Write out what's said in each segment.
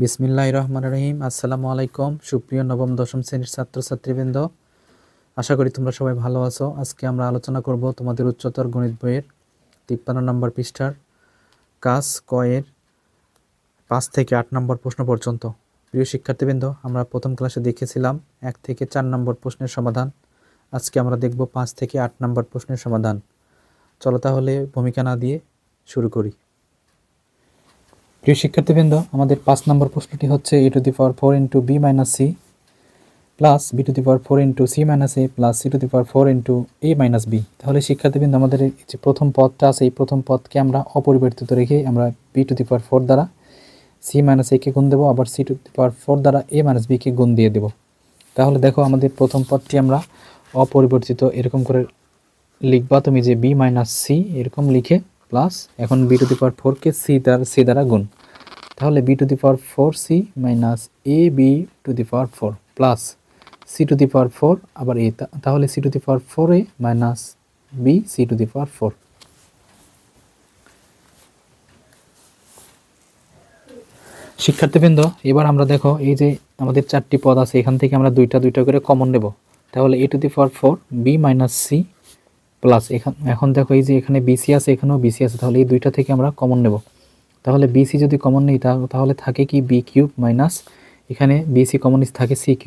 বিসমিল্লাহির রহমানির রহিম। আসসালামু আলাইকুম সুপ্রিয় নবম দশম শ্রেণীর ছাত্রছাত্রীবৃন্দ, আশা করি তোমরা সবাই ভালো আছো। আজকে আমরা আলোচনা করব তোমাদের উচ্চতর গণিত বইয়ের 53 নম্বর পৃষ্ঠার কাজ কয়ের 5 থেকে 8 নম্বর প্রশ্ন পর্যন্ত। প্রিয় শিক্ষার্থীবৃন্দ, আমরা প্রথম ক্লাসে দেখেছিলাম 1 থেকে 4 নম্বর প্রশ্নের সমাধান। আজকে আমরা দেখব 5 থেকে 8 নম্বর প্রশ্নের সমাধান। চলো তাহলে ভূমিকা না দিয়ে শুরু করি। প্রিয় শিক্ষার্থীবৃন্দ, আমাদের 5 নম্বর প্রশ্নটি হচ্ছে a⁴ into b minus C plus b⁴ into c minus a plus c⁴ into a minus b। তাহলে শিক্ষার্থীবৃন্দ, আমাদের এই যে প্রথম পদটা আছে, এই প্রথম পদকে আমরা অপরিবর্তিত রেখে আমরা b⁴ দ্বারা c মাইনাস a কে গুণ দেবো, আবার c⁴ দ্বারা a মাইনাস b কে গুণ দিয়ে দেব। তাহলে দেখো, আমাদের প্রথম পদটি আমরা অপরিবর্তিত এরকম করে লিখবা তুমি, যে b মাইনাস c এরকম লিখে প্লাস এখন b⁴ কে c দ্বারা গুণ। তাহলে b⁴ c minus ab⁴ plus c⁴ আবার a, তাহলে c⁴ a minus b c⁴। শিক্ষার্থীবৃন্দ, এবার আমরা দেখো, এই যে আমাদের 4টি পদ আছে, এখান থেকে আমরা দুইটা করে কমন নেব। তাহলে a⁴ b minus c plus এখন দেখো, এই যে এখানে bc আছে, এখানেও bc আছে, তাহলে এই দুইটা থেকে আমরা কমন নেব। তাহলে bc যদি কমন নেই তাহলে থাকে কি b³ মাইনাস এখানে bc কমন থাকে c³।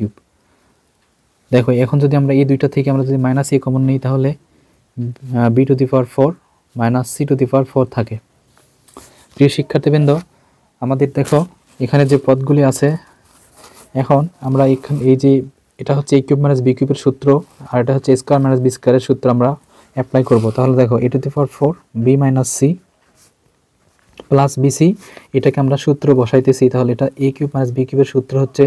দেখো, এখন যদি আমরা এই দুইটা থেকে আমরা যদি মাইনাস a কমন নিই তাহলে b⁴ মাইনাস c⁴ থাকে। প্রিয় শিক্ষার্থীবৃন্দ, আমাদের দেখো এখানে যে পদগুলি আছে, এখন আমরা এই যে এটা হচ্ছে a³ মাইনাস b³ এর সূত্র, আর এটা হচ্ছে a² মাইনাস b² এর সূত্র আমরা অ্যাপ্লাই করব। তাহলে দেখো a⁴ b minus c plus bc, এটাকে আমরা সূত্র বসাইতেছি। তাহলে এটা a³ মাইনাস b³ এর সূত্র হচ্ছে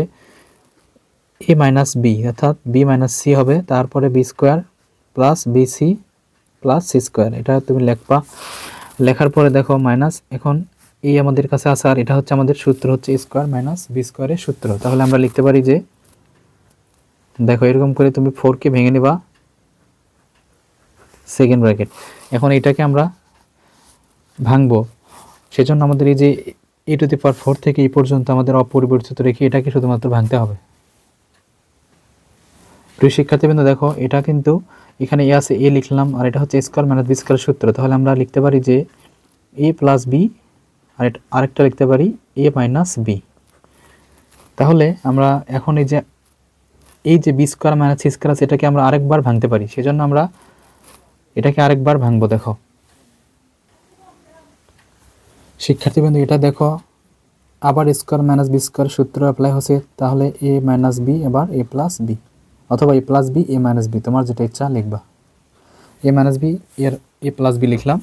a মাইনাস b, অর্থাৎ b মাইনাস c হবে, তারপরে b² plus bc plus c²। এটা তুমি লিখবা। লেখার পরে দেখো মাইনাস, এখন এই আমাদের কাছে আছে, আর এটা হচ্ছে আমাদের সূত্র হচ্ছে a² মাইনাস b² এর সূত্র। তাহলে আমরা লিখতে পারি যে, দেখো এরকম করে তুমি 4 কে ভেঙে নেবা সেকেন্ড ব্র্যাকেট। এখন এটাকে আমরা ভাঙবো, সেজন্য আমাদের এই যে a⁴ থেকে এই পর্যন্ত আমাদের অপরিবর্তিত রেখে এটাকে শুধুমাত্র ভাঙতে হবে। প্রিয় শিক্ষার্থীবৃন্দ, দেখো এটা কিন্তু এখানে a আছে, a লিখলাম, আর এটা হচ্ছে a² মাইনাস b² সূত্র। তাহলে আমরা লিখতে পারি যে a প্লাস b, আর আরেকটা লিখতে পারি a মাইনাস b। তাহলে আমরা এখন এই যে b² মাইনাস c² আছে, এটাকে আমরা আরেকবার ভাঙতে পারি, সেজন্য আমরা এটাকে আরেকবার ভাঙবো। দেখো শিক্ষার্থীবৃন্দ, এটা দেখো আবার a² মাইনাস b² সূত্র অ্যাপ্লাই হচ্ছে। তাহলে a মাইনাস b এবার a প্লাস b, অথবা a plus b a minus b, তোমার যেটা ইচ্ছা লিখবা। a মাইনাস b এর a প্লাস b লিখলাম।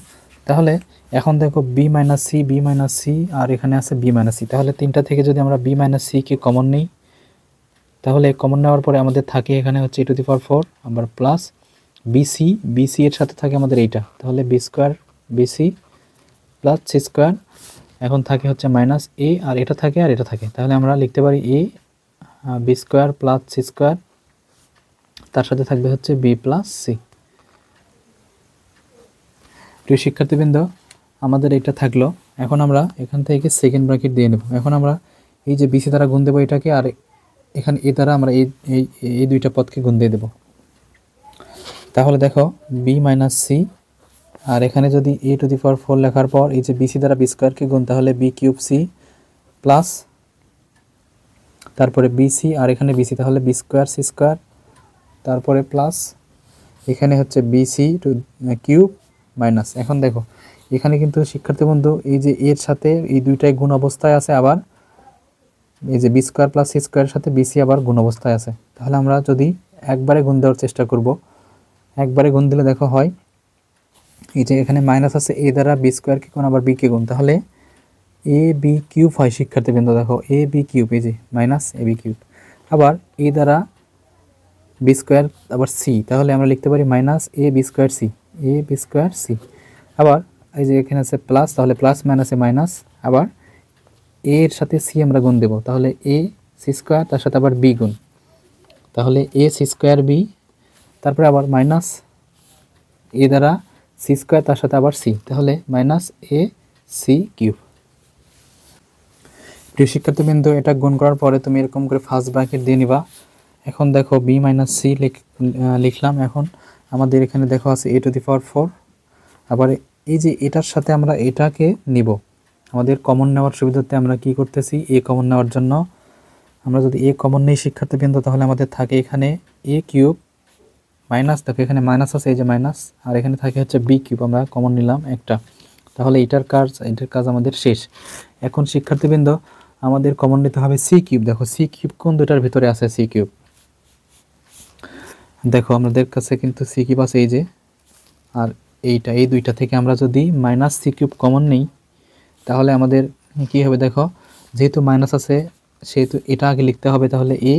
তাহলে এখন দেখো b মাইনাস c আর এখানে আছে b মাইনাস c। তাহলে তিনটা থেকে যদি আমরা b মাইনাস c কে কমন নিই, তাহলে কমন নেওয়ার পরে আমাদের থাকে এখানে হচ্ছে a⁴ আবার প্লাস bc এর সাথে থাকে আমাদের এইটা, তাহলে b² bc প্লাস c²। এখন থাকে হচ্ছে মাইনাস a, আর এটা থাকে আর এটা থাকে, তাহলে আমরা লিখতে পারি a b² প্লাস c², তার সাথে থাকবে হচ্ছে b প্লাস c। প্রিয় শিক্ষার্থীবৃন্দ, আমাদের এটা থাকলো। এখন আমরা এখান থেকে সেকেন্ড ব্র্যাকেট দিয়ে নেব। এখন আমরা এই যে bc দ্বারা গুণ দেবো এটাকে, আর এখানে a দ্বারা আমরা এই দুইটা পদকে গুণ দিয়ে দেব। তাহলে দেখো b মাইনাস c, আর এখানে যদি a⁴ লেখার পর এই যে bc দ্বারা b² কে গুণ, তাহলে b³ c প্লাস তারপরে bc, আর এখানে bc, তাহলে b² c², তারপরে প্লাস এখানে হচ্ছে bc³ মাইনাস। এখন দেখো এখানে কিন্তু শিক্ষার্থী বন্ধু এই যে এর সাথে এই দুইটাই গুণ অবস্থায় আছে, আবার এই যে b² প্লাস c² এর সাথে bc আবার গুণ অবস্থায় আছে। তাহলে আমরা যদি একবারে গুণ দেওয়ার চেষ্টা করব, একবারে গুণ দিলে দেখো হয় এই যে এখানে মাইনাস আছে, a দ্বারা b² কে গুণ আবার b কে গুণ, তাহলে ab³ হয়। শিক্ষার্থীবৃন্দ দেখো ab³ এই যে মাইনাস ab³, আবার a দ্বারা b² আবার c, তাহলে আমরা লিখতে পারি মাইনাস ab² c। আবার এই যে এখানে আছে প্লাস, তাহলে প্লাস মাইনাসে মাইনাস, আবার a এর সাথে c আমরা গুণ দেব, তাহলে a c², তার সাথে আবার b গুণ, তাহলে a c² b, তারপরে আবার মাইনাস a দ্বারা c² তার সাথে আবার c, তাহলে মাইনাস a c³। প্রিয় শিক্ষার্থীবৃন্দ, এটা গুণ করার পরে তুমি এরকম করে ফার্স্ট ব্র্যাকেট দিয়ে নিবা। এখন দেখো বি মাইনাস সি লিখলাম। এখন আমাদের এখানে দেখো আছে a টু দি পাওয়ার 4। আবার এই যে এটার সাথে আমরা এটাকে নিব, আমাদের কমন নেওয়ার সুবিধাতে আমরা কি করতেছি, এ কমন নেওয়ার জন্য আমরা যদি এ কমন নেই শিক্ষার্থীবৃন্দ, তাহলে আমাদের থাকে এখানে এ কিউব মাইনাস, দেখো এখানে মাইনাস আছে, এই যে মাইনাস, আর এখানে থাকে হচ্ছে বি কিউব, আমরা কমন নিলাম একটা। তাহলে এটার কাজ আমাদের শেষ। এখন শিক্ষার্থীবৃন্দ আমাদের কমন নিতে হবে সি কিউব। দেখো সি কিউব কোন দুটার ভিতরে আছে, সি কিউব দেখো আমাদের কাছে কিন্তু সি কিউব আছে এই যে, আর এইটা, এই দুইটা থেকে আমরা যদি মাইনাস সি কিউব কমন নিই তাহলে আমাদের কি হবে, দেখো যেহেতু মাইনাস আছে সেহেতু এটা আগে লিখতে হবে। তাহলে এ,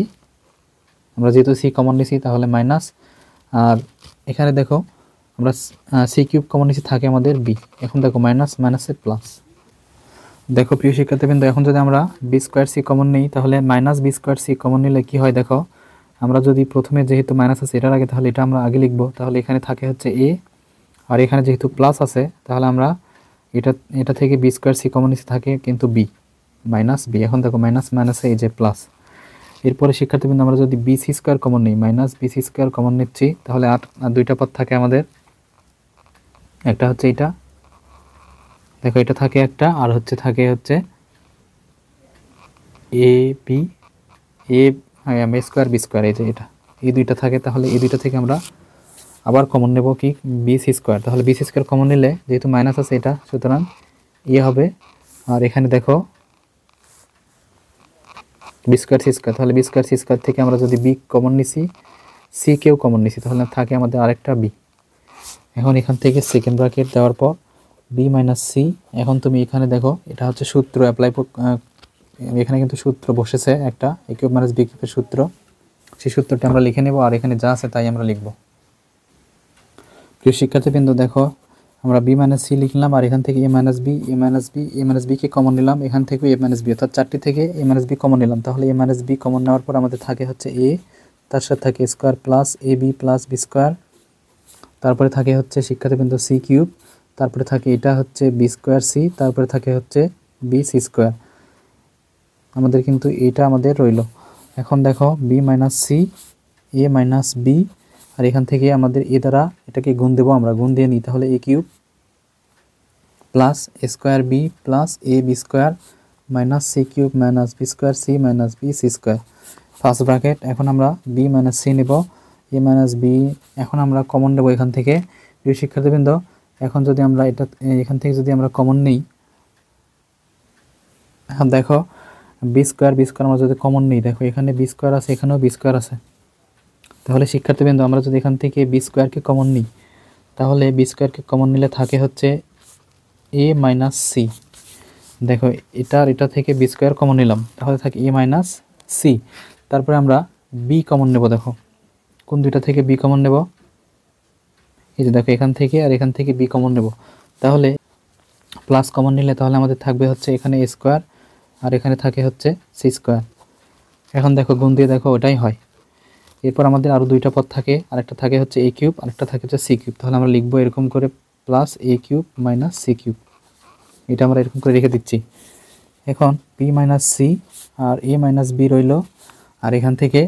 আমরা যেহেতু সি কমন নিছি তাহলে মাইনাস, আর এখানে দেখো আমরা সি কিউব কমন নিছি, থাকে আমাদের বি। এখন দেখো মাইনাস মাইনাসে প্লাস। দেখো প্রিয় শিক্ষার্থীবৃন্দ, এখন যদি আমরা বি স্কোয়ার সি কমন নিই তাহলে minus b square c common নিলে কি হয়, দেখো আমরা যদি প্রথমে যেহেতু মাইনাস আছে এটার আগে, তাহলে এটা আমরা আগে লিখব। তাহলে এখানে থাকে হচ্ছে এ, আর এখানে যেহেতু প্লাস আছে তাহলে আমরা এটা থেকে বি স্কোয়ার সি কমন নিচে থাকে কিন্তু বি মাইনাস বি। এখন দেখো মাইনাস মাইনাসে এই যে প্লাস। এরপরে শিক্ষার্থীবৃন্দ আমরা যদি বি সি স্কোয়ার কমন নিই, minus B c square common নিচ্ছি, তাহলে আর দুইটা পদ থাকে আমাদের। একটা হচ্ছে এটা, দেখো এটা থাকে একটা, আর থাকে A B A square b square, এই যে এটা, এই দুইটা থাকে। তাহলে এই দুইটা থেকে আমরা আবার কমন নেব কি, বি সি স্কোয়ার। তাহলে বি সি স্কোয়ার কমন নিলে যেহেতু মাইনাস আছে এটা, সুতরাং ইয়ে হবে। আর এখানে দেখো বি স্কোয়ার সি স্কোয়ার, তাহলে বি স্কোয়ার সি স্কোয়ার থেকে আমরা যদি বি কমন নিছি, সি কেও কমন নিছি, তাহলে থাকে আমাদের আরেকটা বি। এখন এখান থেকে সেকেন্ড ব্র্যাকেট দেওয়ার পর বি মাইনাস সি। এখন তুমি এখানে দেখো এটা হচ্ছে সূত্র অ্যাপ্লাই, এখানে কিন্তু সূত্র বসেছে একটা, এ কিউব মাইনাস বি কিউবের সূত্র। সেই সূত্রটা আমরা লিখে নেব, আর এখানে যা আছে তাই আমরা লিখব। প্রিয় শিক্ষার্থীবৃন্দ দেখো আমরা বি মাইনাস সি লিখলাম, আর এখান থেকে এ মাইনাস বি, এ মাইনাস বি, এ মাইনাস বিকে কমন নিলাম, এখান থেকে এ মাইনাস বি, অর্থাৎ চারটি থেকে এ মাইনাস বি কমন নিলাম। তাহলে এ মাইনাস বি কমন নেওয়ার পর আমাদের থাকে হচ্ছে এ, তার সাথে থাকে স্কোয়ার প্লাস এ বি প্লাস বি স্কোয়ার, তারপরে থাকে হচ্ছে শিক্ষার্থীবৃন্দ সি কিউব, তারপরে থাকে এটা হচ্ছে বি স্কোয়ার সি, তারপরে থাকে হচ্ছে বি সি স্কোয়ার। আমাদের কিন্তু এটা আমাদের রইল। এখন দেখো বি মাইনাস সি, এ মাইনাস বি, আর এখান থেকে আমাদের এ দ্বারা এটাকে গুণ দেবো, আমরা গুণ দিয়ে নিই। তাহলে a cube plus a square b plus A b square minus c cube minus b square c minus B c square, first bracket. এখন আমরা বি মাইনাস সি নেব, এ মাইনাস বি এখন আমরা কমন নেব এখান থেকে। প্রিয় শিক্ষার্থীবৃন্দ এখন যদি আমরা এখান থেকে যদি আমরা কমন নিই, এখন দেখো বি স্কোয়ার আমরা যদি কমন নিই, দেখো এখানে বি স্কোয়ার আছে, এখানেও বি স্কোয়ার আছে। তাহলে শিক্ষার্থীবৃন্দ আমরা যদি এখান থেকে বি স্কোয়ারকে কমন নিই, তাহলে বি স্কোয়ারকে কমন নিলে থাকে হচ্ছে এ মাইনাস সি। দেখো এটা থেকে বি স্কোয়ার কমন নিলাম, তাহলে থাকে এ মাইনাস সি। তারপরে আমরা বি কমন নেব, দেখো কোন দুইটা থেকে বি কমন নেব, এই যে দেখো এখান থেকে আর এখান থেকে বি কমন নেব। তাহলে প্লাস কমন নিলে তাহলে আমাদের থাকবে হচ্ছে এখানে এ স্কোয়ার, আর এখানে থাকে হচ্ছে সি স্কোয়ার। এখন দেখো গুণ দিয়ে দেখো ওটাই হয়। এরপর আমাদের আরও দুইটা পদ থাকে, আরেকটা থাকে হচ্ছে এ কিউব, আরেকটা থাকে হচ্ছে সি কিউব। তাহলে আমরা লিখবো এরকম করে প্লাস এ কিউব মাইনাস সি কিউব, এটা আমরা এরকম করে রেখে দিচ্ছি। এখন বি মাইনাস সি আর এ মাইনাস বি রইল, আর এখান থেকে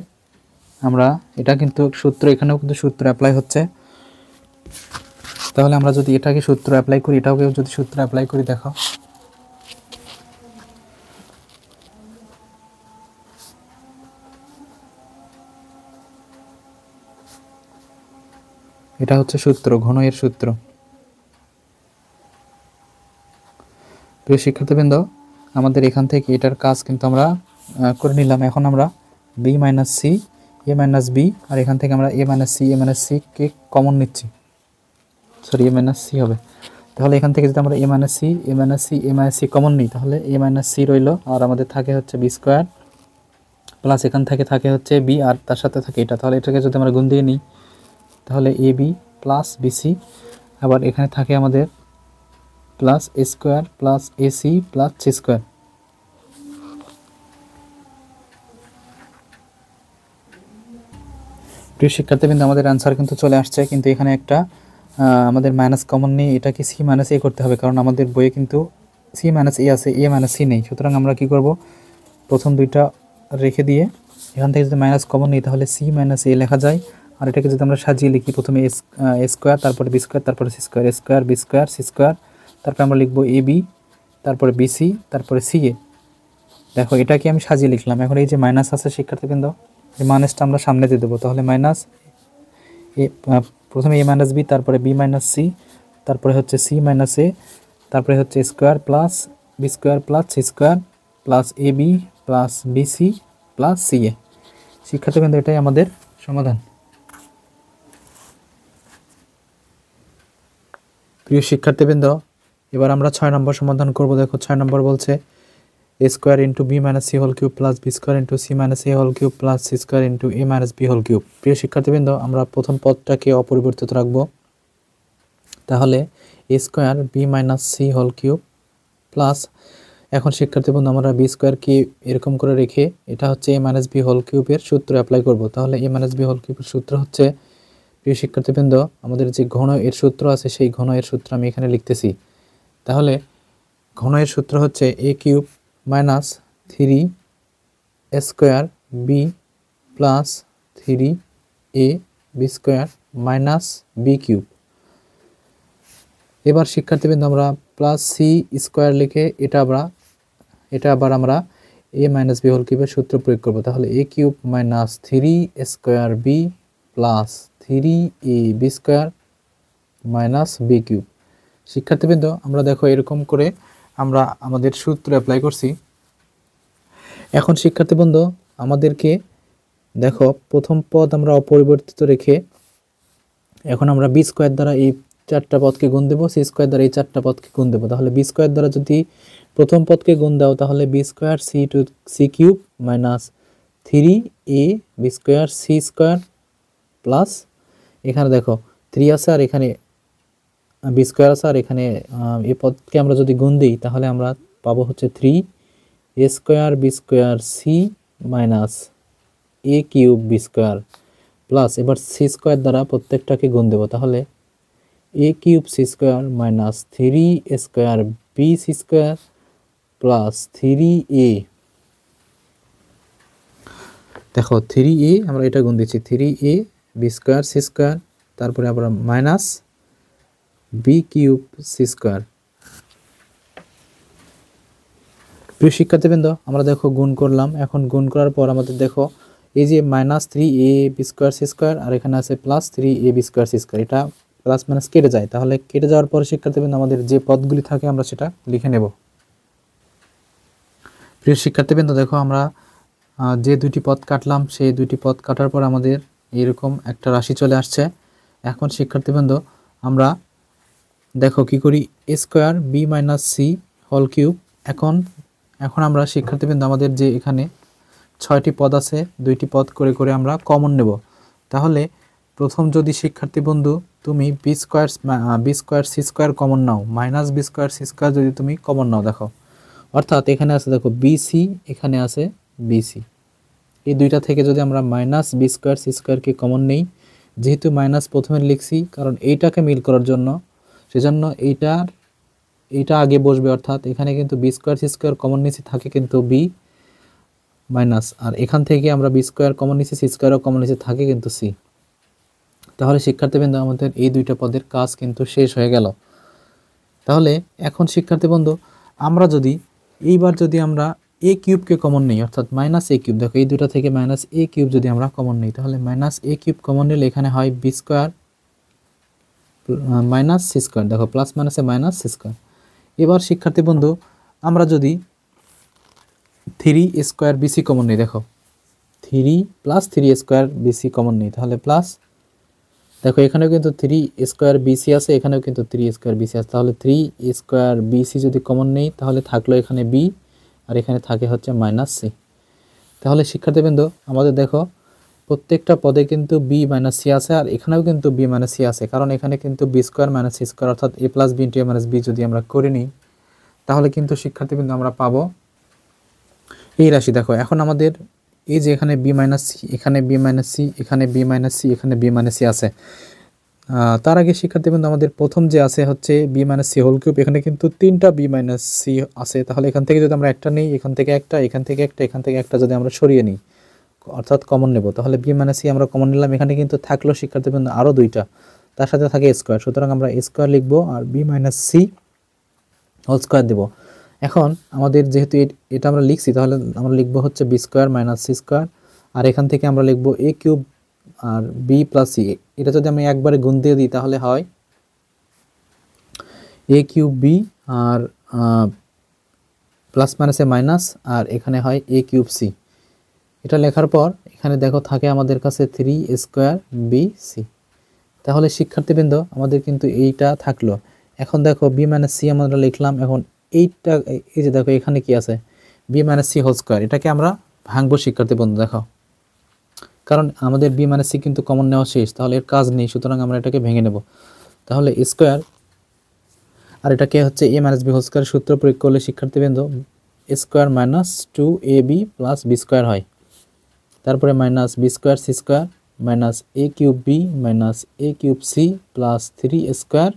আমরা এটা কিন্তু সূত্র, এখানেও কিন্তু সূত্র অ্যাপ্লাই হচ্ছে। তাহলে আমরা যদি এটাকে সূত্র অ্যাপ্লাই করি, এটাকে যদি সূত্র অ্যাপ্লাই করি, দেখো এটা হচ্ছে সূত্র, ঘন এর সূত্র। প্রিয় শিক্ষার্থীবৃন্দ আমাদের এখান থেকে এটার কাজ কিন্তু আমরা করে নিলাম। এখন আমরা বি মাইনাস সি, এ মাইনাস বি, আর এখান থেকে আমরা এ মাইনাস সি কে কমন নিচ্ছি, সরি এ মাইনাস সি হবে। তাহলে এখান থেকে যদি আমরা এ মাইনাস সি কমন নিই, তাহলে এ মাইনাস সি রইল, আর আমাদের থাকে হচ্ছে বি স্কোয়ার প্লাস এখান থেকে থাকে হচ্ছে বি, আর তার সাথে থাকে এটা। তাহলে এটাকে যদি আমরা গুণ দিয়ে নিই, তাহলে এ বি প্লাস বিসি, আবার এখানে থাকে আমাদের plus a square plus a c plus c square. প্রিয় শিক্ষার্থীবৃন্দ আমাদের অ্যান্সার কিন্তু চলে আসছে, কিন্তু এখানে একটা আমাদের মাইনাস কমন নিয়ে এটাকে সি মাইনাস এ করতে হবে, কারণ আমাদের বইয়ে কিন্তু সি মাইনাস এ আছে, এ মাইনাস সি নেই, সুতরাং আমরা কি করব, প্রথম দুইটা রেখে দিয়ে এখান থেকে যদি মাইনাস কমন নিই তাহলে সি মাইনাস এ লেখা যায়। আর এটাকে যদি আমরা সাজিয়ে লিখি, প্রথমে এ স্কোয়ার, তারপরে বি স্কোয়ার, তারপরে c square, a square b square c square, তারপরে আমরা লিখবো এ বি, তারপরে বিসি, তারপরে সি এ। দেখো এটাকে আমি সাজিয়ে লিখলাম। এখন এই যে মাইনাস আছে শিক্ষার্থীবৃন্দ, এই মাইনাসটা আমরা সামনে দিয়ে দেবো, তাহলে মাইনাস এ, প্রথমে এ মাইনাস বি, তারপরে বি মাইনাস সি, তারপরে হচ্ছে সি মাইনাস এ, তারপরে হচ্ছে square plus b square plus c square plus A b plus b c plus c a. শিক্ষার্থীবৃন্দ এটাই আমাদের সমাধান। প্রিয় শিক্ষার্থীবৃন্দ, এবার আমরা 6 নম্বর সমাধান করব। দেখো 6 নম্বর বলছে a square into b minus c whole cube plus b square into c minus a whole cube plus c square into a minus b whole cube. প্রিয় শিক্ষার্থীবৃন্দ, আমরা প্রথম পদটাকে অপরিবর্তিত রাখবো, তাহলে এ square b minus c whole cube plus, এখন শিক্ষার্থীবৃন্দ আমরা বি স্কোয়ারকে এরকম করে রেখে এটা হচ্ছে এ মাইনাস বি হোল কিউবের সূত্র অ্যাপ্লাই করব। তাহলে এ মাইনাস বি হোল কিউবের সূত্র হচ্ছে, প্রিয় শিক্ষার্থীবৃন্দ, আমাদের যে ঘন এর সূত্র আছে সেই ঘন এর সূত্র আমি এখানে লিখতেছি। তাহলে ঘন এর সূত্র হচ্ছে a cube minus 3 square b plus 3 a b square minus b cube. এবার শিক্ষার্থীবৃন্দ আমরা প্লাস সি স্কোয়ার লিখে এটা আবার আমরা এ মাইনাস বি হোল কিউবের সূত্র প্রয়োগ করব। তাহলে a cube minus 3 square b plus 3 a b square minus b cube. শিক্ষার্থীবৃন্দ, আমরা দেখো এরকম করে আমরা আমাদের সূত্র অ্যাপ্লাই করছি। এখন শিক্ষার্থীবৃন্দ আমাদেরকে দেখো প্রথম পদ আমরা অপরিবর্তিত রেখে এখন আমরা বি স্কোয়ার দ্বারা এই 4টা পদকে গুণ দেবো, সি স্কোয়ার দ্বারা এই 4টা পদকে গুণ দেবো। তাহলে বি স্কোয়ার দ্বারা যদি প্রথম পদকে গুণ দাও তাহলে b square c to c cube minus 3 a b square c square plus, এখানে দেখো 3 আছে আর এখানে বি স্কোয়ার আছে আর এখানে এই পদকে আমরা যদি গুণ দিই তাহলে আমরা পাবো হচ্ছে 3 a square b square c minus a cube b square plus, এবার সি স্কোয়ার দ্বারা প্রত্যেকটাকে গুণ দেবো। তাহলে a cube c square minus 3 square b c square plus 3 a, দেখো 3 এ আমরা এটা গুণ দিচ্ছি, 3 a b square c square, তারপরে আমরা minus b cube c square. প্রিয় শিক্ষার্থীবৃন্দ, আমরা দেখো গুণ করলাম। এখন গুণ করার পর আমাদের দেখো এই যে minus 3 a b square c square আর এখানে আছে plus 3 a b square c square, এটা প্লাস মাইনাস কেটে যায়। তাহলে কেটে যাওয়ার পর শিক্ষার্থীবৃন্দ আমাদের যে পদগুলি থাকে আমরা সেটা লিখে নেব। প্রিয় শিক্ষার্থীবৃন্দ, দেখো আমরা যে দুটি পদ কাটলাম সেই দুটি পদ কাটার পর আমাদের এরকম একটা রাশি চলে আসছে। এখন শিক্ষার্থীবৃন্দ আমরা দেখো কি করি, a square b minus c whole cube. এখন আমরা শিক্ষার্থীবৃন্দ আমাদের যে এখানে 6টি পদ আছে 2টি পদ করে করে আমরা কমন নেব। তাহলে প্রথম যদি শিক্ষার্থী বন্ধু তুমি b square c square common নাও, minus b square c square যদি তুমি কমন নাও, দেখো অর্থাৎ এখানে আছে দেখো বিসি, এখানে আছে বিসি, এই দুইটা থেকে যদি আমরা মাইনাস বি স্কোয়ার সি স্কোয়ারকে কমন নেই, যেহেতু মাইনাস প্রথমে লিখছি কারণ এইটাকে মিল করার জন্য, সেজন্য এইটা আগে বসবে, অর্থাৎ এখানে কিন্তু b square c square common নিচে থাকে কিন্তু বি মাইনাস, আর এখান থেকে আমরা বি স্কোয়ার কমন নিচে সি স্কোয়ারও কমন নিচে থাকে কিন্তু সি। তাহলে শিক্ষার্থীবৃন্দ আমাদের এই দুইটা পদের কাজ কিন্তু শেষ হয়ে গেল। তাহলে এখন শিক্ষার্থীবৃন্দ আমরা এইবার যদি আমরা এ কিউবকে কমন নিই, অর্থাৎ মাইনাস এ কিউব, দেখো এই দুটা থেকে মাইনাস এ কিউব যদি আমরা কমন নিই তাহলে মাইনাস এ কিউব কমন নিলে এখানে হয় b square minus C square, দেখো প্লাস মাইনাসে মাইনাস সি স্কোয়ার। এবার শিক্ষার্থী বন্ধু আমরা যদি 3 স্কোয়ার বিসি কমন নিই, দেখো 3 প্লাস 3 স্কোয়ার বিসি কমন নিই তাহলে প্লাস, দেখো এখানেও কিন্তু 3 স্কোয়ার বিসি আছে, এখানেও কিন্তু 3 স্কোয়ার বিসি আছে, তাহলে 3 স্কোয়ার বিসি যদি কমন নেই তাহলে থাকলো এখানে বি আর এখানে থাকে হচ্ছে মাইনাস সি। তাহলে শিক্ষার্থীবৃন্দ আমাদের দেখো প্রত্যেকটা পদে কিন্তু বি মাইনাস সি আছে আর এখানেও কিন্তু বি মাইনাস সি আছে, কারণ এখানে কিন্তু b square minus C square অর্থাৎ a plus b into a minus b যদি আমরা করে নিই তাহলে কিন্তু শিক্ষার্থীবৃন্দ আমরা পাবো এই রাশি। দেখো এখন আমাদের এই যে এখানে বি মাইনাস সি, এখানে বি মাইনাস সি, এখানে বি মাইনাস সি, এখানে বি মাইনাস সি আছে, তার আগে শিক্ষার্থীবৃন্দ আমাদের প্রথম যে আছে হচ্ছে b minus c whole cube, এখানে কিন্তু তিনটা বি মাইনাস সি আছে। তাহলে এখান থেকে যদি আমরা একটা নিই, এখান থেকে একটা, এখান থেকে একটা, এখান থেকে একটা যদি আমরা সরিয়ে নিই অর্থাৎ কমন নেব, তাহলে বি মাইনাস সি আমরা কমন নিলাম। এখানে কিন্তু থাকলো শিক্ষার্থীবৃন্দ আরও দুইটা, তার সাথে থাকে স্কোয়ার, সুতরাং আমরা স্কোয়ার লিখবো আর b minus c whole square দেবো। এখন আমাদের যেহেতু এটা আমরা লিখছি, তাহলে আমরা লিখবো হচ্ছে b square minus C square, আর এখান থেকে আমরা লিখবো এ কিউব আর বি প্লাস সি। এটা যদি আমি একবারে গুণ দিয়ে দিই তাহলে হয় এ কিউব বি আর প্লাস মাইনাসে মাইনাস, আর এখানে হয় এ কিউব সি। এটা লেখার পর এখানে দেখো থাকে আমাদের কাছে 3 স্কোয়ার বি সি। তাহলে শিক্ষার্থীবৃন্দ আমাদের কিন্তু এইটা থাকলো। এখন দেখো বি মাইনাস সি আমরা লিখলাম। এখন এইটা এই যে দেখো এখানে কি আছে b minus c whole square, এটাকে আমরা ভাঙবো শিক্ষার্থীবৃন্দ। দেখো কারণ আমাদের বি মাইনাস সি কিন্তু কমন নেওয়া শেষ, তাহলে এর কাজ নেই, সুতরাং আমরা এটাকে ভেঙে নেব। তাহলে স্কোয়ার আর এটাকে হচ্ছে a minus b whole square সূত্র প্রয়োগ করলে শিক্ষার্থীবৃন্দ square minus 2ab plus b square হয়। তারপরে minus b square c square minus a cube B minus a cube c plus 3 square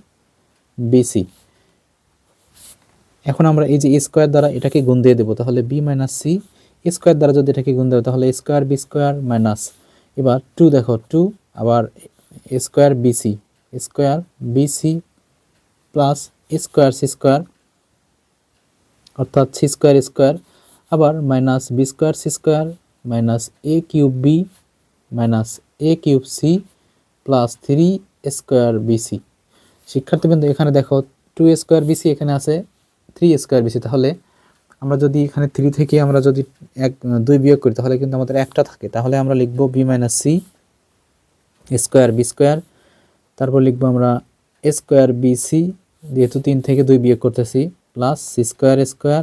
b c. এখন আমরা এই যে স্কোয়ার দ্বারা এটাকে গুণ দিয়ে দেবো, তাহলে বি মাইনাস সি স্কোয়ার দ্বারা যদি এটাকে গুণ দেবো তাহলে স্কোয়ার বি স্কোয়ার মাইনাস এবার 2 দেখো 2 আবার square b c square b c plus square c square অর্থাৎ সি স্কোয়ার স্কোয়ার, আবার minus b square c square minus a cube B minus a cube c plus 3 square b c. শিক্ষার্থীবৃন্দ এখানে দেখো 2 square BC এখানে আছে 3 স্কোয়ার বিসি, তাহলে আমরা যদি এখানে 3 থেকে আমরা যদি 2 বিয়োগ করি তাহলে কিন্তু আমাদের একটা থাকে। তাহলে আমরা লিখবো b minus C square b square, তারপর লিখবো আমরা স্কোয়ার বিসি যেহেতু 3 থেকে 2 বিয়োগ করতেছি plus c square square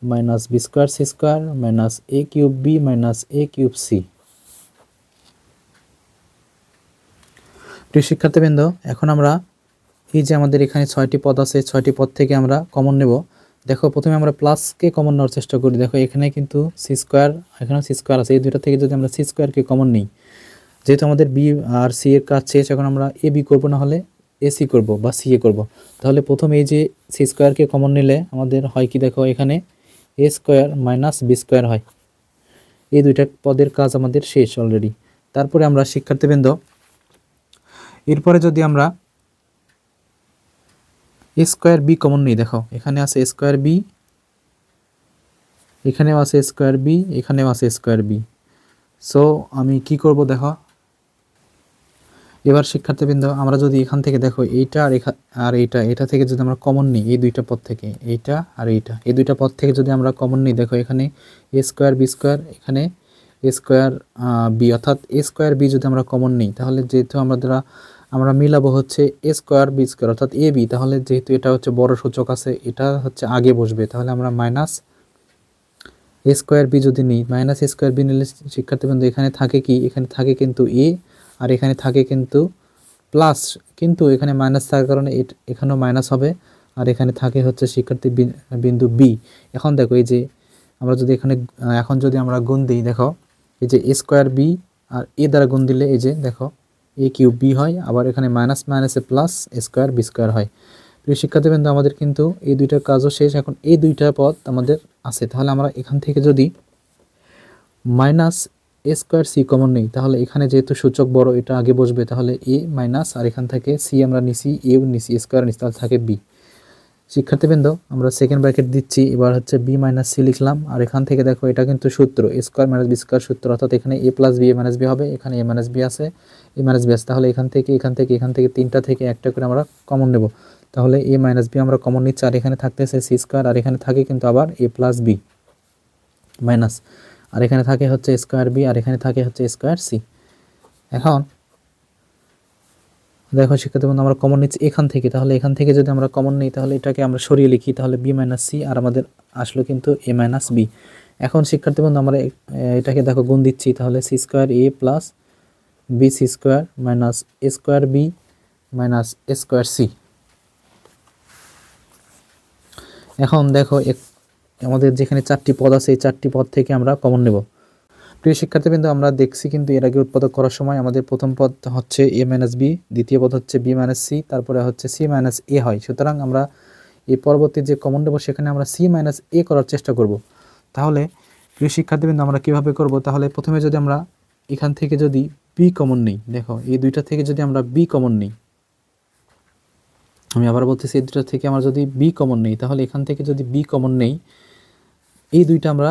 minus b square c square minus a cube B minus a cube c. প্রিয় শিক্ষার্থীবৃন্দ এখন আমরা এই যে আমাদের এখানে 6টি পদ আছে, 6টি পদ থেকে আমরা কমন নেব। দেখো প্রথমে আমরা প্লাসকে কমন নেওয়ার চেষ্টা করি। দেখো এখানে কিন্তু সি স্কোয়ার, এখানেও সি স্কোয়ার আছে, এই দুইটা থেকে যদি আমরা সি স্কোয়ারকে কমন নিই, যেহেতু আমাদের বি আর সি এর কাজ শেষ, এখন আমরা এ বি করবো, না হলে এ সি করবো বা সি এ করবো। তাহলে প্রথম এই যে সি স্কোয়ারকে কমন নিলে আমাদের হয় কি, দেখো এখানে এ স্কোয়ার মাইনাস বি স্কোয়ার হয়। এই দুইটা পদের কাজ আমাদের শেষ অলরেডি। তারপরে আমরা শিক্ষার্থীবৃন্দ এরপরে যদি আমরা এ স্কোয়ার বি কমন নিই, দেখো এখানে আছে স্কোয়ার বি, এখানেও আছে স্কোয়ার বি, এখানেও আছে স্কোয়ার বি। সো আমি কি করব দেখো, এবার শিক্ষার্থীবৃন্দ আমরা যদি এখান থেকে দেখো এইটা আর এটা থেকে যদি আমরা কমন নিই, এই দুইটা পদ থেকে এইটা আর এইটা, এই দুইটা পদ থেকে যদি আমরা কমন নিই, দেখো এখানে এ স্কোয়ার বি স্কোয়ার, এখানে এ স্কোয়ার বি, অর্থাৎ এ স্কোয়ার বি যদি আমরা কমন নিই তাহলে যেহেতু আমরা মিলাবো হচ্ছে এ স্কোয়ার বি স্কোয়ার অর্থাৎ এ বি, তাহলে যেহেতু এটা হচ্ছে বড় সূচক আছে এটা হচ্ছে আগে বসবে, তাহলে আমরা মাইনাস এ স্কোয়ার বি যদি নিই, মাইনাস এ স্কোয়ার বি নিলে শিক্ষার্থীবৃন্দ এখানে থাকে কি, এখানে থাকে কিন্তু এ আর এখানে থাকে কিন্তু প্লাস, কিন্তু এখানে মাইনাস থাকার কারণে এখানেও মাইনাস হবে, আর এখানে থাকে হচ্ছে শিক্ষার্থী বিন্দু বি। এখন দেখো এই যে আমরা যদি এখানে এখন যদি আমরা গুণ দিই, দেখো এই যে এ স্কোয়ার বি আর এ দ্বারা গুণ দিলে এই যে দেখো এ কিউব বি হয়, আবার এখানে মাইনাস মাইনাসে প্লাস স্কোয়ার বি স্কোয়ার হয়। প্রিয় শিক্ষার্থীবৃন্দ আমাদের কিন্তু এই দুইটার কাজও শেষ, এখন এই দুইটা পদ আমাদের আছে। তাহলে আমরা এখান থেকে যদি minus a square c common নেই, তাহলে এখানে যেহেতু সূচক বড় এটা আগে বসবে, তাহলে এ মাইনাস আর এখান থেকে সি আমরা নিছি, এও নিছি, স্কোয়ার নিছি, তাহলে থাকে বি। শিক্ষার্থীবৃন্দ আমরা সেকেন্ড ব্র্যাকেট দিচ্ছি, এবার হচ্ছে বি মাইনাস সি লিখলাম, আর এখান থেকে দেখো এটা কিন্তু সূত্র এ স্কোয়ার মাইনাস বি স্কোয়ার সূত্র, অর্থাৎ এখানে এ plus B A minus B হবে, এখানে এ মাইনাস বি আছে, এ মাইনাস বি আছে, তাহলে এখান থেকে তিনটা থেকে একটা করে আমরা কমন নেব। তাহলে এ মাইনাস বি আমরা কমন নিচ্ছি, আর এখানে থাকতেছে সি স্কোয়ার, আর এখানে থাকে কিন্তু আবার এ প্লাস বি মাইনাস, আর এখানে থাকে হচ্ছে স্কোয়ার বি, আর এখানে থাকে হচ্ছে স্কোয়ার সি। এখন দেখো শিক্ষার্থীবৃন্দ আমরা কমন নিচ্ছি এখান থেকে, তাহলে এখান থেকে যদি আমরা কমন নিই তাহলে এটাকে আমরা সরিয়ে লিখি, তাহলে বি মাইনাস সি, আর আমাদের আসলো কিন্তু এ মাইনাস বি। এখন শিক্ষার্থীবৃন্দ আমরা এটাকে দেখো গুণ দিচ্ছি, তাহলে c square a plus b c square minus a square b minus a square c. এখন দেখো আমাদের যেখানে 4টি পদ আছে এই 4টি পদ থেকে আমরা কমন নেব। প্রিয় শিক্ষার্থীবৃন্দ, আমরা দেখছি কিন্তু এর আগে উৎপাদক করার সময় আমাদের প্রথম পদ হচ্ছে a মাইনাস বি, দ্বিতীয় পদ হচ্ছে b মাইনাস সি, তারপরে হচ্ছে c মাইনাস এ হয়। সুতরাং আমরা এই পরবর্তী যে কমন নেব সেখানে আমরা c মাইনাস এ করার চেষ্টা করব। তাহলে প্রিয় শিক্ষার্থীবৃন্দ আমরা কিভাবে করব? তাহলে প্রথমে যদি আমরা এখান থেকে যদি b কমন নিই, দেখো এই দুইটা থেকে যদি আমরা b কমন নিই, আমি আবার বলতেছি এই দুইটা থেকে আমরা যদি b কমন নিই, তাহলে এখান থেকে যদি b কমন নেই, এই দুইটা আমরা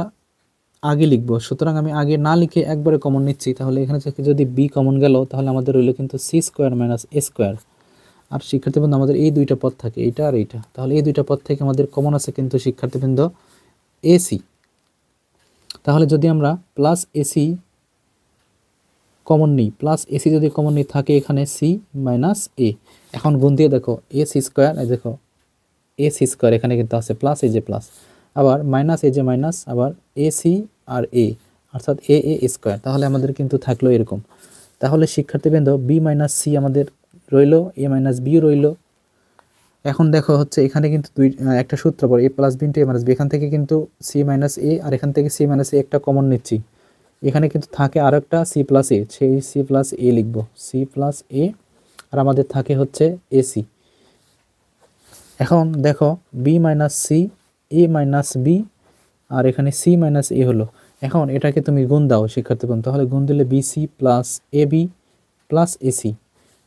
আগে লিখব। সুতরাং আমি আগে না লিখে একবারে কমন নিচ্ছি। তাহলে এখানে থেকে যদি b কমন গেল, তাহলে আমাদের রইল কিন্তু c square minus a square. আর শিক্ষার্থীবৃন্দ আমাদের এই দুইটা পদ থাকে, এইটা আর এইটা। তাহলে এই দুইটা পদ থেকে আমাদের কমন আছে কিন্তু শিক্ষার্থীবৃন্দ ac। তাহলে যদি আমরা প্লাস এসি কমন নিই, প্লাস এসি যদি কমন নিই, থাকে এখানে c মাইনাস এ। এখন গুণ দিয়ে দেখো এ সি স্কোয়ার, দেখো এ সি স্কোয়ার এখানে কিন্তু আছে প্লাস, এই যে প্লাস, আবার মাইনাস এই যে মাইনাস, আবার এ সি আর এ, অর্থাৎ এ এ স্কোয়ার। তাহলে আমাদের কিন্তু থাকলো এরকম। তাহলে শিক্ষার্থীবৃন্দ বি মাইনাস সি আমাদের রইল, এ মাইনাস বিও রইল। এখন দেখো হচ্ছে এখানে কিন্তু একটা সূত্র পড়ে, এ plus b into a minus B. এখান থেকে কিন্তু সি মাইনাস এ, আর এখান থেকে সি মাইনাস এ একটা কমন নিচ্ছি। এখানে কিন্তু থাকে আরও একটা সি প্লাস এ, সেই সি প্লাস এ লিখবো, সি প্লাস এ। আর আমাদের থাকে হচ্ছে এসি। এখন দেখো বি মাইনাস সি, এ মাইনাস বি, আর এখানে সি মাইনাস এ হলো। এখন এটাকে তুমি গুণ দাও শিক্ষার্থীবৃন্দ, তাহলে গুণ দিলে বিসি প্লাস এ বি প্লাস এসি।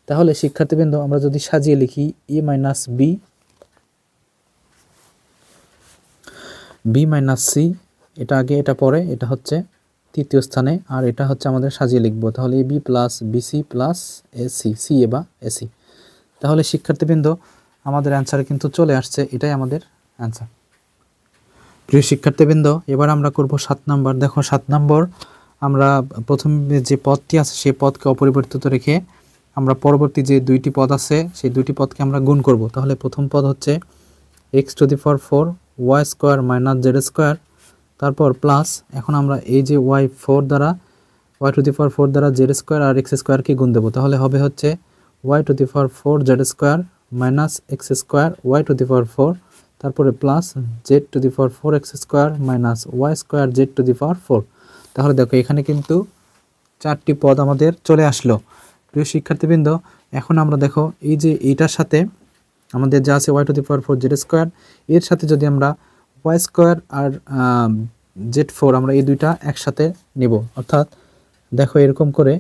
তাহলে শিক্ষার্থীবৃন্দ আমরা যদি সাজিয়ে লিখি a minus b, b minus c, এটা আগে এটা পরে, এটা হচ্ছে তৃতীয় স্থানে, আর এটা হচ্ছে আমাদের সাজিয়ে লিখবো। তাহলে a b plus b c plus a c, c a বা এসি। তাহলে শিক্ষার্থীবৃন্দ আমাদের অ্যান্সারে কিন্তু চলে আসছে, এটাই আমাদের অ্যান্সার। প্রিয় শিক্ষার্থীবৃন্দ এবার আমরা করব 7 নাম্বার। দেখো 7 নম্বর আমরা প্রথমে যে পদটি আছে সেই পদকে অপরিবর্তিত রেখে আমরা পরবর্তী যে দুইটি পদ আছে সেই দুইটি পদকে আমরা গুণ করব। তাহলে প্রথম পদ হচ্ছে x to the power 4 y square minus Z square, তারপর প্লাস, এখন আমরা এই যে ওয়াই টু দি পাওয়ার 4 দ্বারা জেড স্কোয়ার আর এক্স স্কোয়ারকে গুণ দেবো। তাহলে হবে হচ্ছে y to the power 4 z square minus x square y to the power 4, তারপরে plus z to the power 4 x square minus y square z to the power 4। তাহলে দেখো এখানে কিন্তু 4টি পদ আমাদের চলে আসলো। প্রিয় শিক্ষার্থীবৃন্দ এখন আমরা দেখো এই যে এইটার সাথে আমাদের যা আছে y to the power 4 z square, এর সাথে যদি আমরা ওয়াই স্কোয়ার আর জেড 4 আমরা এই দুইটা একসাথে নেব, অর্থাৎ দেখো এরকম করে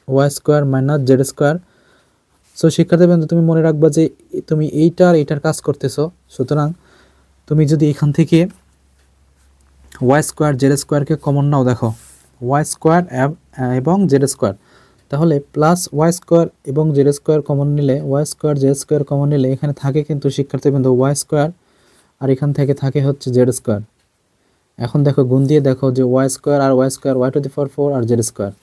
y square minus Z square. So শিক্ষার্থীবৃন্দ তুমি মনে রাখবা যে তুমি এইটার কাজ করতেছো। সুতরাং তুমি যদি এখান থেকে ওয়াই স্কোয়ার জেড স্কোয়ারকে কমন নাও, দেখো ওয়াই স্কোয়ার এবং জেড স্কোয়ার, তাহলে প্লাস ওয়াই স্কোয়ার এবং জেড স্কোয়ার কমন নিলে, y square z square common নিলে এখানে থাকে কিন্তু শিক্ষার্থীবৃন্দ ওয়াই স্কোয়ার, আর এখান থেকে থাকে হচ্ছে জেড স্কোয়ার। এখন দেখো গুণ দিয়ে দেখো যে ওয়াই স্কোয়ার আর y square y to the power 4 আর জেড স্কোয়ার,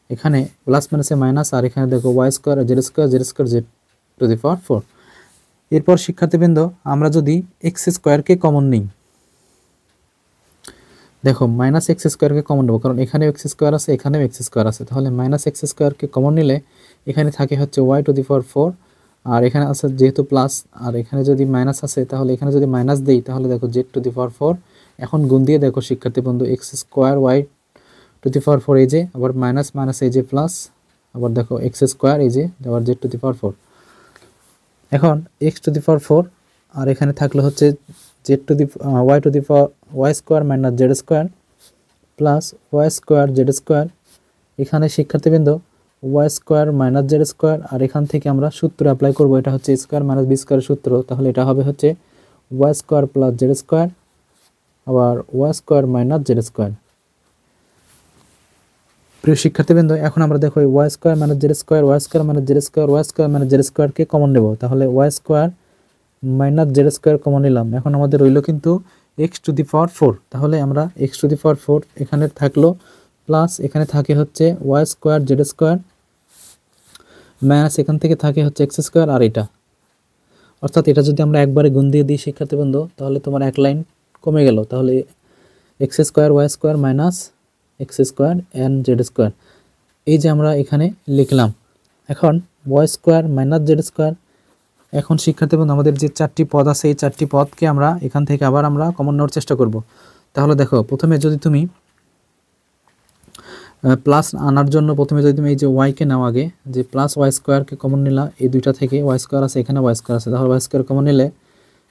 এখানে প্লাস মাইনাসে মাইনাস, আর এখানে দেখো ওয়াই স্কোয়ার আর z square z to the power 4। এরপর শিক্ষার্থীবৃন্দ আমরা যদি এক্স স্কোয়ারকে কমন নিই, দেখো মাইনাস এক্স স্কোয়ারকে কমন নেবো, কারণ এখানেও এক্স স্কোয়ার আছে এখানেও এক্স স্কোয়ার আছে। তাহলে মাইনাস এক্স স্কোয়ারকে কমন নিলে এখানে থাকে হচ্ছে ওয়াই টু দি পাওয়ার 4, আর এখানে আছে যেহেতু প্লাস, আর এখানে যদি মাইনাস আছে তাহলে এখানে যদি মাইনাস দেই তাহলে দেখো জেড টু দি পাওয়ার 4। এখন গুণ দিয়ে দেখো শিক্ষার্থীবৃন্দ x square y to the power 4 এই যে, আবার মাইনাস মাইনাস এই যে প্লাস, আবার দেখো এক্স স্কোয়ার এই যে, আবার জেড টু দি পাওয়ার 4। এখন এক্স টু দি পাওয়ার 4 আর এখানে থাকলে হচ্ছে z to the y to the power y square minus Z square plus y square z square. এখানে শিক্ষার্থীবৃন্দ y square minus Z square, আর এখান থেকে আমরা সূত্র অ্যাপ্লাই করব, এটা হচ্ছে স্কোয়ার মাইনাস বি স্কোয়ারের সূত্র। তাহলে এটা হবে হচ্ছে y square plus z square, আবার y square minus Z square. প্রিয় শিক্ষার্থীবৃন্দ এখন আমরা দেখো Y square minus Z square y square minus Z square y square minus z স্কোয়ারকে কমন নেব। তাহলে y square minus Z square common নিলাম। এখন আমাদের রইল কিন্তু এক্স টু দি পাওয়ার 4। তাহলে আমরা এক্স টু দি পাওয়ার 4 এখানে থাকলো, প্লাস এখানে থাকে হচ্ছে y square z square minus এখান থেকে থাকে হচ্ছে এক্স স্কোয়ার, আর এটা, অর্থাৎ এটা যদি আমরা একবারে গুণ দিয়ে দিই শিক্ষার্থীবৃন্দ তাহলে তোমার এক লাইন কমে গেল। তাহলে x square y square minus x square and z square, এই যে আমরা এখানে লিখলাম। এখন Y square minus Z square. এখন শিক্ষার্থীবৃন্দ আমাদের যে 4টি পদ আছে এই 4টি পদকে আমরা এখান থেকে আবার আমরা কমন নেওয়ার চেষ্টা করব। তাহলে দেখো প্রথমে যদি তুমি প্লাস আনার জন্য প্রথমে যদি তুমি এই যে ওয়াইকে নাও আগে, যে প্লাস ওয়াই স্কোয়ারকে কমন নিলা, এই দুইটা থেকে ওয়াই স্কোয়ার আছে, এখানে ওয়াই স্কোয়ার আছে, তাহলে ওয়াই স্কোয়ার কমন নিলে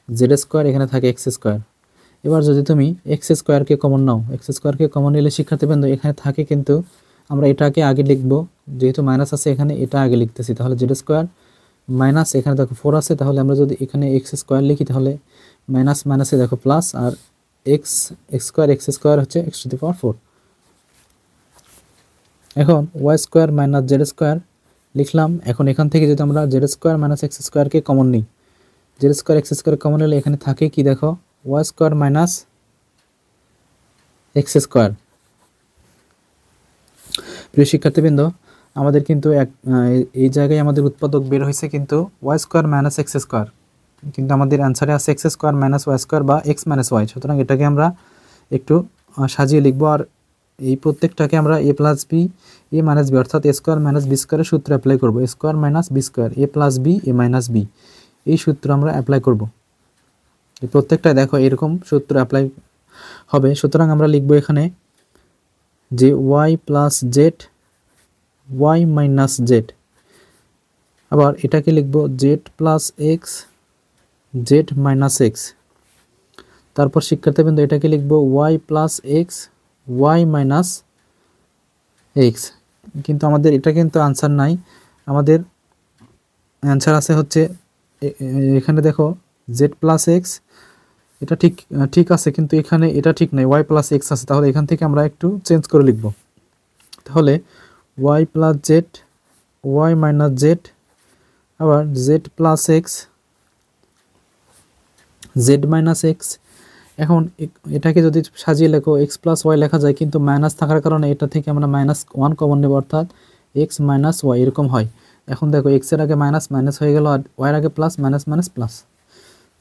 জেড স্কোয়ার, এখানে থাকে এক্স স্কোয়ার। এবার যদি তুমি এক্স স্কোয়ারকে কমন নাও, এক্স স্কোয়ারকে কমন নিলে শিক্ষার্থীবৃন্দ এখানে থাকে, কিন্তু আমরা এটাকে আগে লিখব, যেহেতু মাইনাস আছে এখানে, এটা আগে লিখতেছি। তাহলে জেড স্কোয়ার মাইনাস, এখানে দেখো 4 আছে, তাহলে আমরা যদি এখানে এক্স স্কোয়ার লিখি তাহলে মাইনাস মাইনাসে দেখো প্লাস, আর এক্স স্কোয়ার হচ্ছে এক্স টু দি পাওয়ার 4। এখন Y square minus Z square লিখলাম। এখন এখান থেকে যদি আমরা জেড স্কোয়ার মাইনাস এক্স স্কোয়ারকে কমন নিই, Z square X square common নিলে এখানে থাকে কি দেখো, Y square minus x square. প্রিয় শিক্ষার্থীবৃন্দ, আমাদের কিন্তু এই জায়গায় আমাদের উৎপাদক বের হয়েছে কিন্তু y square minus x square, কিন্তু আমাদের অ্যান্সারে আছে x square minus y square বা এক্স মাইনাস ওয়াই। সুতরাং এটাকে আমরা একটু সাজিয়ে লিখবো, আর এই প্রত্যেকটাকে আমরা এ plus B A minus B অর্থাৎ এ স্কোয়ার মাইনাস বি স্কোয়ারের সূত্র অ্যাপ্লাই করবো। এ square minus b square a plus B A minus B, এই সূত্র আমরা অ্যাপ্লাই করব। এই প্রত্যেকটা দেখো এরকম সূত্র অ্যাপ্লাই হবে। সুতরাং আমরা লিখবো এখানে যে y plus Z Y minus Z, আবার এটাকে লিখবো z plus x Z minus x. তারপর শিক্ষার্থীবৃন্দ এটাকে লিখবো y plus x y minus x. কিন্তু আমাদের এটা কিন্তু আনসার নাই, আমাদের অ্যান্সার আছে হচ্ছে এখানে দেখো জেড প্লাস এক্স, এটা ঠিক আছে, কিন্তু এখানে এটা ঠিক নাই, ওয়াই প্লাস এক্স আছে। তাহলে এখান থেকে আমরা একটু চেঞ্জ করে লিখব। তাহলে Y plus Z Y minus Z, আবার Z plus x Z minus X. এখন এটাকে যদি সাজিয়ে লেখো এক্স প্লাস ওয়াই লেখা যায়, কিন্তু মাইনাস থাকার কারণে এটা থেকে আমরা -1 কমন নেব, অর্থাৎ এক্স মাইনাস ওয়াই এরকম হয়। এখন দেখো এক্সের আগে মাইনাস মাইনাস হয়ে গেল, আর ওয়াইয়ের আগে প্লাস মাইনাস মাইনাস প্লাস।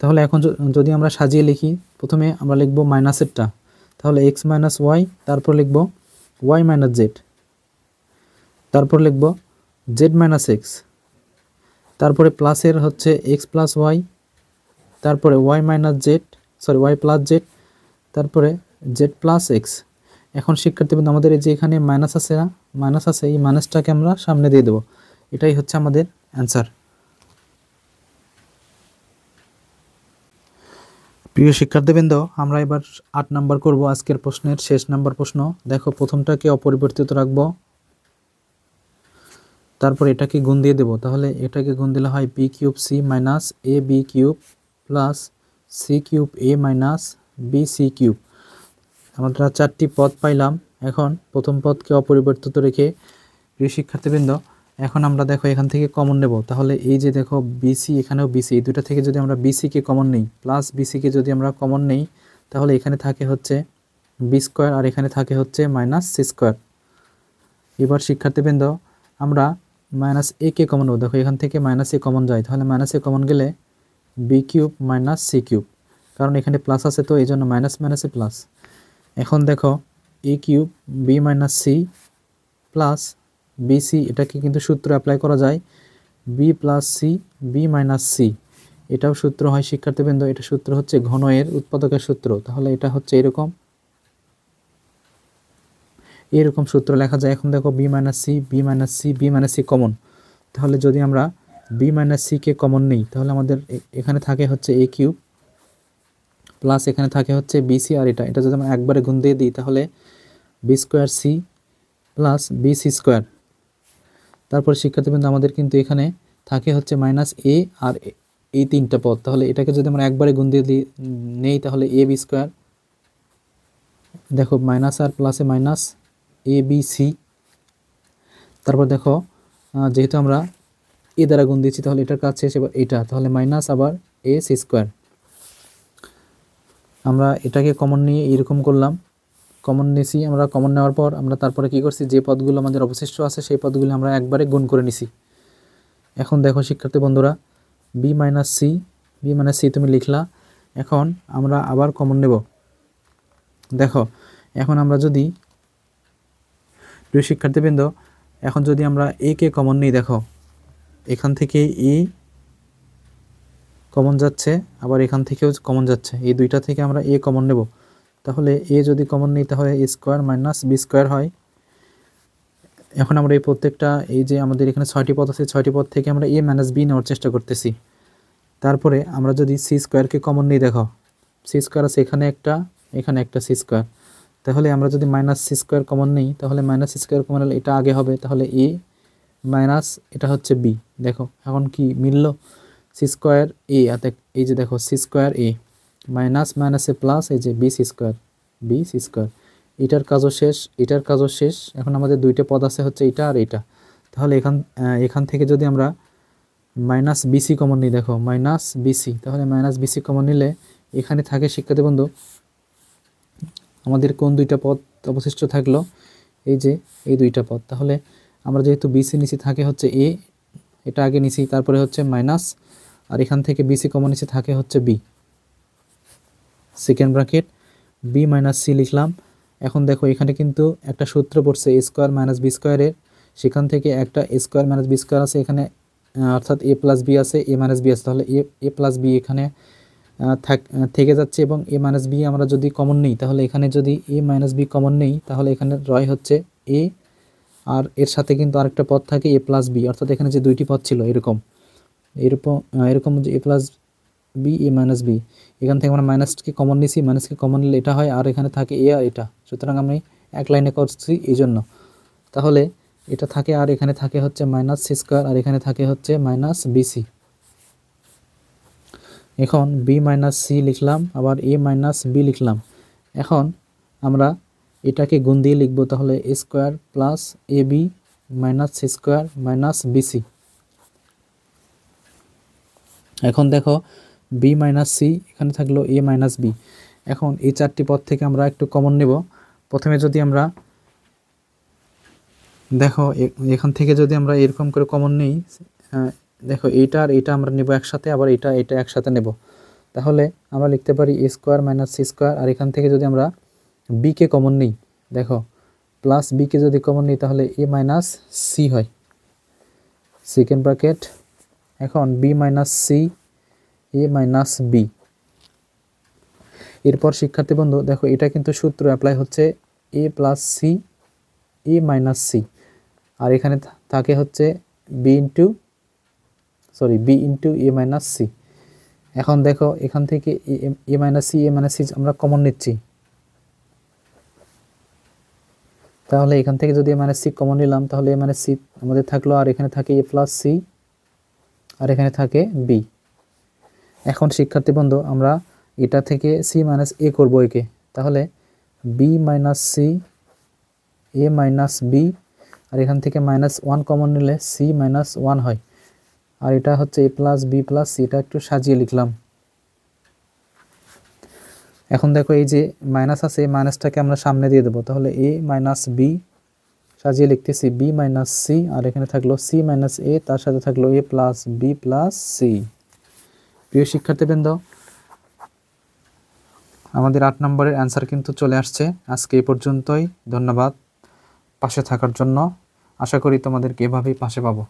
তাহলে এখন যদি আমরা সাজিয়ে লিখি, প্রথমে আমরা লিখব মাইনাসেরটা, তাহলে এক্স মাইনাস ওয়াই, তারপর লিখব ওয়াই মাইনাস জেড, তারপর লিখব জেড মাইনাস এক্স, তারপরে প্লাসের হচ্ছে এক্স প্লাস ওয়াই, তারপরে y minus z y plus z, তারপরে জেড প্লাস এক্স। এখন শিক্ষার্থীবৃন্দ আমাদের এই যে এখানে মাইনাস আছে না, মাইনাস আছে, এই মাইনাসটাকে আমরা সামনে দিয়ে দেবো। এটাই হচ্ছে আমাদের অ্যান্সার। প্রিয় শিক্ষার্থীবৃন্দ, আমরা এবার 8 নাম্বার করব, আজকের প্রশ্নের শেষ নাম্বার প্রশ্ন। দেখো প্রথমটাকে অপরিবর্তিত রাখবো, তারপর এটাকে গুণ দিয়ে দেবো। তাহলে এটাকে গুণ দিলে হয় B cube C minus A B cube plus C cube A minus B C cube. আমরা 4টি পদ পাইলাম। এখন প্রথম পদকে অপরিবর্তিত রেখে, প্রিয় শিক্ষার্থীবৃন্দ, এখন আমরা দেখো এখান থেকে কমন নেব। তাহলে এই যে দেখো বিসি, এখানেও বিসি, এই দুটা থেকে যদি আমরা বিসিকে কমন নেই, প্লাস বিসিকে যদি আমরা কমন নেই, তাহলে এখানে থাকে হচ্ছে বি স্কোয়ার, আর এখানে থাকে হচ্ছে মাইনাস সি স্কোয়ার। এবার শিক্ষার্থীবৃন্দ আমরা মাইনাস এ কে কমন নেব। দেখো এখান থেকে মাইনাস এ কমন যায়, তাহলে মাইনাস এ কমন গেলে b cube minus c cube, কারণ এখানে প্লাস আছে তো এই জন্য মাইনাস মাইনাসে প্লাস। এখন দেখো A cube B minus C plus BC, এটাকে কিন্তু সূত্র অ্যাপ্লাই করা যায়, B plus C B minus C, এটাও সূত্র হয় শিক্ষার্থীবৃন্দ। এটা সূত্র হচ্ছে ঘনয়ের উৎপাদকের সূত্র। তাহলে এটা হচ্ছে এরকম সূত্র লেখা যায়। এখন দেখো b minus c B minus c B minus c common, তাহলে যদি আমরা বি মাইনাস সিকে কমন নিই, তাহলে আমাদের এখানে থাকে হচ্ছে এ কিউব প্লাস এখানে থাকে হচ্ছে বিসি, আর এটা যদি আমরা একবারে গুণ দিয়ে দিই, তাহলে b square c plus b c square. তারপর শিক্ষার্থীবৃন্দ আমাদের কিন্তু এখানে থাকে হচ্ছে মাইনাস এ আর এই 3টা পদ, তাহলে এটাকে যদি আমরা একবারে গুণ দিয়ে নেই, তাহলে এ বি স্কোয়ার, দেখো মাইনাস আর প্লাসে মাইনাস এ বি সি। তারপর দেখো যেহেতু আমরা এ দ্বারা গুণ দিয়েছি, তাহলে এটার কাছে এসে এটা, তাহলে মাইনাস আবার এ সি স্কোয়ার। আমরা এটাকে কমন নিয়ে এরকম করলাম, কমন নিয়েছি। আমরা কমন নেওয়ার পর আমরা তারপরে কি করছি, যে পদগুলো আমাদের অবশিষ্ট আছে সেই পদগুলো আমরা একবারে গুণ করে নিছি। এখন দেখো শিক্ষার্থী বন্ধুরা, বি মাইনাস সি তুমি লিখলা। এখন আমরা আবার কমন নেব। দেখো এখন আমরা যদি, প্রিয় শিক্ষার্থীবৃন্দ, এখন যদি আমরা এ কে কমন নিই, দেখো এখান থেকে এ কমন যাচ্ছে, আবার এখান থেকেও কমন যাচ্ছে, এই দুইটা থেকে আমরা এ কমন নেব। তাহলে এ যদি কমন নিই, তাহলে এ স্কোয়ার মাইনাস বি স্কোয়ার হয়, এখন আমরা এই প্রত্যেকটা এই যে আমাদের এখানে 6টি পদ আছে 6টি পদ থেকে আমরা a মাইনাস b নেওয়ার চেষ্টা করতেছি। তারপরে আমরা যদি c স্কোয়ারকে কমন নিই, দেখো c স্কোয়ার আছে এখানে একটা c স্কোয়ার, তাহলে আমরা যদি মাইনাস c স্কোয়ার কমন নিই তাহলে মাইনাস c স্কোয়ার কমন হলে এটা আগে হবে, তাহলে a মাইনাস এটা হচ্ছে b। দেখো এখন কি মিলল, c স্কোয়ার a, এই যে দেখো c স্কোয়ার a মাইনাস মাইনাসে প্লাস, এই যে b c স্কোয়ার, এটার কাজও শেষ। এখন আমাদের দুইটা পদ আছে হচ্ছে এটা আর এটা, তাহলে এখান থেকে যদি আমরা মাইনাস বিসি কমন নিই, দেখো মাইনাস বিসি, তাহলে মাইনাস বিসি কমন নিলে এখানে থাকে শিক্ষার্থী বন্ধু আমাদের কোন দুইটা পদ অবশিষ্ট থাকলো, এই যে এই দুইটা পদ। তাহলে আমরা যেহেতু বিসি নিচে থাকে হচ্ছে এ, এটা আগে নিচি, তারপরে হচ্ছে মাইনাস, আর এখান থেকে বিসি কমন নিচে থাকে হচ্ছে b, second bracket b minus c লিখলাম। এখন দেখো এখানে কিন্তু একটা সূত্র পড়ছে এ স্কোয়ার মাইনাস বি স্কোয়ারের, সেখান থেকে একটা এ স্কোয়ার মাইনাস বি স্কোয়ার আছে এখানে, অর্থাৎ এ প্লাস বি আছে, এ মাইনাস বি আছে, তাহলে এ প্লাস বি এখানে থেকে যাচ্ছে, এবং এ মাইনাস বি আমরা যদি কমন নিই তাহলে এখানে যদি এ মাইনাস বি কমন নেই তাহলে এখানে রয় হচ্ছে এ, আর এর সাথে কিন্তু আরেকটা পদ থাকে এ প্লাস বি, অর্থাৎ এখানে যে দুইটি পদ ছিল এরকম যে এ plus B A minus B, এখান থেকে আমরা মাইনাসকে কমন নিছি, মাইনাসকে কমন নিলে এটা হয়, আর এখানে থাকে এ আর এটা, সুতরাং আমি এক লাইনে করছি এই জন্য। তাহলে এটা থাকে আর এখানে থাকে হচ্ছে মাইনাস সি স্কোয়ার, আর এখানে থাকে হচ্ছে মাইনাস বিসি। এখন বি মাইনাস সি লিখলাম, আবার এ মাইনাস বি লিখলাম। এখন আমরা এটাকে গুণ দিয়ে লিখবো, তাহলে এ স্কোয়ার প্লাস এ B minus C square minus BC. এখন দেখো বি মাইনাস সি এখানে থাকলো এ মাইনাস বি। এখন এই চারটি পদ থেকে আমরা একটু কমন নেব। প্রথমে যদি আমরা দেখো এখান থেকে যদি আমরা এরকম করে কমন নিই, দেখো এইটা আর এটা আমরা নেব একসাথে, আবার এটা একসাথে নেব, তাহলে আমরা লিখতে পারি এ স্কোয়ার মাইনাস সি স্কোয়ার, আর এখান থেকে যদি আমরা বিকে কমন নিই, দেখো প্লাস বিকে যদি কমন নিই তাহলে এ মাইনাস সি হয়, সেকেন্ড ব্র্যাকেট। এখন বি মাইনাস সি এ মাইনাস বি। এরপর শিক্ষার্থী বন্ধু দেখো এটা কিন্তু সূত্র অ্যাপ্লাই হচ্ছে এ প্লাস সি এ মাইনাস সি, আর এখানে থাকে হচ্ছে B into a minus C. এখন দেখো এখান থেকে এ মাইনাস সি আমরা কমন নিচ্ছি, তাহলে এখান থেকে যদি এ মাইনাস সি কমন নিলাম তাহলে এ মাইনাস সি আমাদের থাকলো, আর এখানে থাকে এ প্লাস সি, আর এখানে থাকে বি। এখন শিক্ষার্থী বন্ধু আমরা এটা থেকে সি মাইনাস এ করবো একে, তাহলে বি মাইনাস সি এ মাইনাস বি, আর এখান থেকে মাইনাস ওয়ান কমন নিলে সি মাইনাস ওয়ান হয়, আর এটা হচ্ছে এ প্লাস বি প্লাস সি, এটা একটু সাজিয়ে লিখলাম। এখন দেখো এই যে মাইনাস আছে, মাইনাসটাকে আমরা সামনে দিয়ে দেবো, তাহলে এ মাইনাস বি সাজিয়ে লিখতেছি বি মাইনাস সি, আর এখানে থাকলো সি মাইনাস এ, তার সাথে থাকলো এ প্লাস বি প্লাস সি। প্রিয় শিক্ষার্থীবৃন্দ, আমাদের 8 নম্বরের অ্যান্সার কিন্তু চলে আসছে। আজকে এই পর্যন্তই, ধন্যবাদ পাশে থাকার জন্য। আশা করি তোমাদেরকে এভাবেই পাশে পাবো।